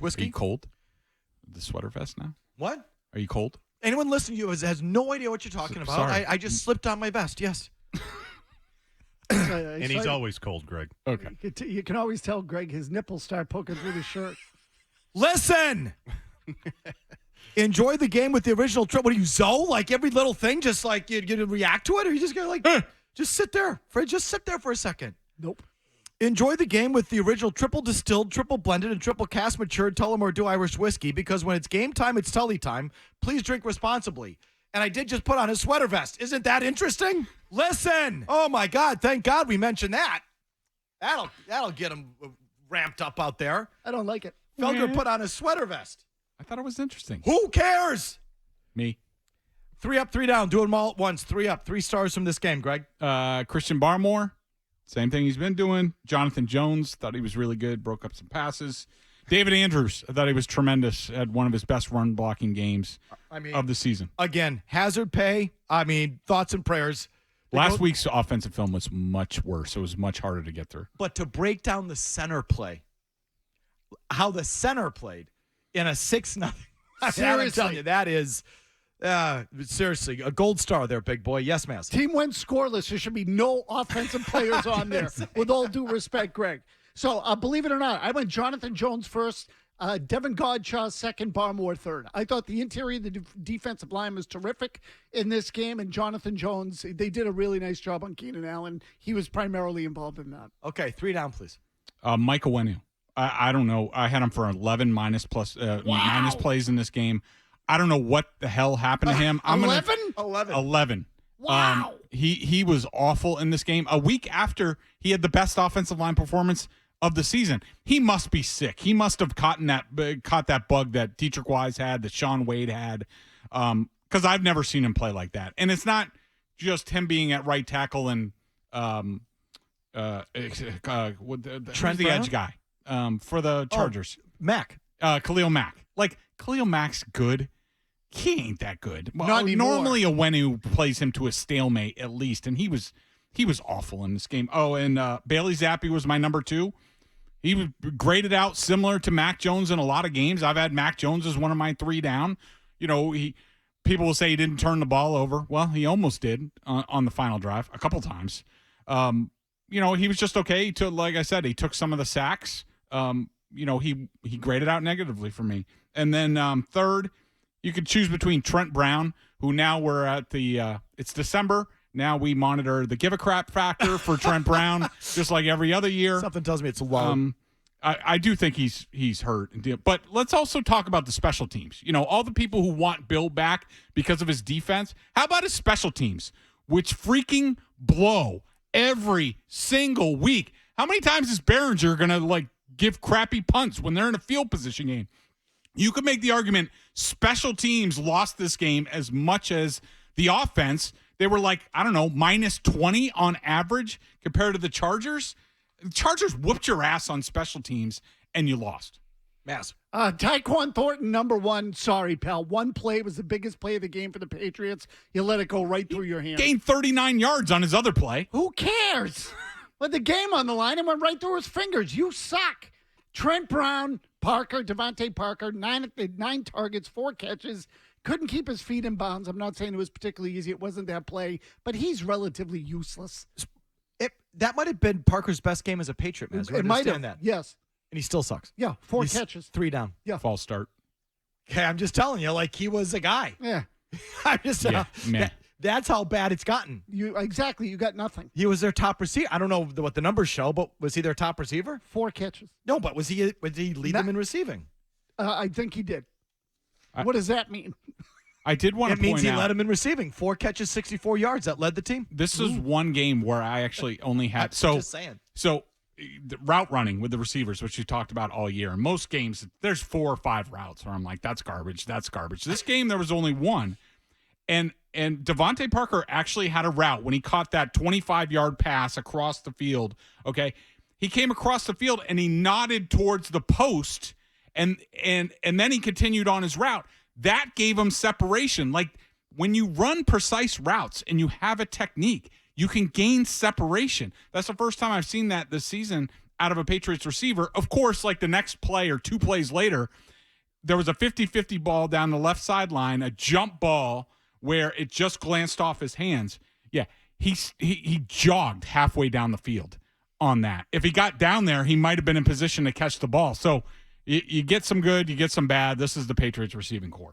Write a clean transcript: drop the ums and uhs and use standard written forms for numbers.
Whiskey? Are you cold? The sweater vest now? What? Are you cold? Anyone listening to you has no idea what you're talking about. Sorry. I just slipped on my vest, yes. And he's always cold, Greg. Okay. You can always tell Greg his nipples start poking through the shirt. Listen! Enjoy the game with the original trip. What are you, Zoe? Like every little thing, just like you're going to react to it? Or you just going to just sit there? Just sit there for a second. Nope. Enjoy the game with the original triple distilled, triple blended, and triple cast matured Tullamore Dew Irish whiskey, because when it's game time, it's Tully time. Please drink responsibly. And I did just put on a sweater vest. Isn't that interesting? Listen. Oh, my God. Thank God we mentioned that. That'll get him ramped up out there. I don't like it. Felger put on a sweater vest. I thought it was interesting. Who cares? Me. 3 up, 3 down. Do them all at once. 3 up. 3 stars from this game, Greg. Christian Barmore, same thing he's been doing. Jonathan Jones, thought he was really good, broke up some passes. David Andrews, I thought he was tremendous, had one of his best run blocking games of the season. Again, hazard pay. Thoughts and prayers. Last week's offensive film was much worse. It was much harder to get through. But to break down the center play, how the center played in a 6-0. I'm telling you, that is seriously a gold star there, big boy. Yes, Mazz. Team went scoreless. There should be no offensive players on there, with all due respect, Greg. So, believe it or not, I went Jonathan Jones first, Devin Godshaw second, Barmore third. I thought the interior of the defensive line was terrific in this game, and Jonathan Jones, they did a really nice job on Keenan Allen. He was primarily involved in that. Okay, 3 down, please. Mike Owenu. I don't know. I had him for 11 minus plays in this game. I don't know what the hell happened to him. 11. Wow. He was awful in this game. A week after he had the best offensive line performance of the season, he must be sick. He must have caught that bug that Dietrich Wise had, that Sean Wade had, because I've never seen him play like that. And it's not just him being at right tackle and Trent the edge guy for the Chargers. Mack. Khalil Mack. Like, Khalil Mack's good. He ain't that good. Not anymore. Normally, Owenu plays him to a stalemate at least, and he was awful in this game. Oh, and Bailey Zappi was my number 2. He was graded out similar to Mac Jones in a lot of games. I've had Mac Jones as one of my 3 down. You know, people will say he didn't turn the ball over. Well, he almost did on the final drive a couple times. He was just okay. He took, like I said, he took some of the sacks. He graded out negatively for me. And then third, you could choose between Trent Brown, who now we're at it's December. Now we monitor the give a crap factor for Trent Brown, just like every other year. Something tells me it's low. I do think he's hurt. But let's also talk about the special teams. You know, all the people who want Bill back because of his defense. How about his special teams, which freaking blow every single week? How many times is Behringer going to, give crappy punts when they're in a field position game? You could make the argument special teams lost this game as much as the offense. They were minus 20 on average compared to the Chargers. The Chargers whooped your ass on special teams, and you lost. Mazz. Tyquan Thornton, number 1. Sorry, pal. One play was the biggest play of the game for the Patriots. You let it go right through your hands. Gained 39 yards on his other play. Who cares? With the game on the line, it went right through his fingers. You suck. Trent Brown, Devontae Parker, 9 targets, 4 catches. Couldn't keep his feet in bounds. I'm not saying it was particularly easy. It wasn't that play, but he's relatively useless. That might have been Parker's best game as a Patriot, Mazz. It might have. That. Yes. And he still sucks. Yeah, 4 catches. 3 down. Yeah. False start. Okay, I'm just telling you, he was a guy. Yeah. I'm just man. That's how bad it's gotten. You got nothing. He was their top receiver. I don't know what the numbers show, but was he their top receiver? 4 catches. No, but did he lead them in receiving? I think he did. What does that mean? I did want to point out. It means he led him in receiving. 4 catches, 64 yards. That led the team. This is one game where I actually only had. I'm just saying. So the route running with the receivers, which you talked about all year. In most games, there's 4 or 5 routes where I'm like, that's garbage. That's garbage. This game, there was only one. And Devontae Parker actually had a route when he caught that 25-yard pass across the field. Okay. He came across the field and he nodded towards the post and then he continued on his route. That gave him separation. Like, when you run precise routes and you have a technique, you can gain separation. That's the first time I've seen that this season out of a Patriots receiver. Of course, like the next play or 2 plays later, there was a 50-50 ball down the left sideline, a jump ball where it just glanced off his hands. Yeah, he jogged halfway down the field on that. If he got down there, he might have been in position to catch the ball. So you get some good, you get some bad. This is the Patriots receiving corps.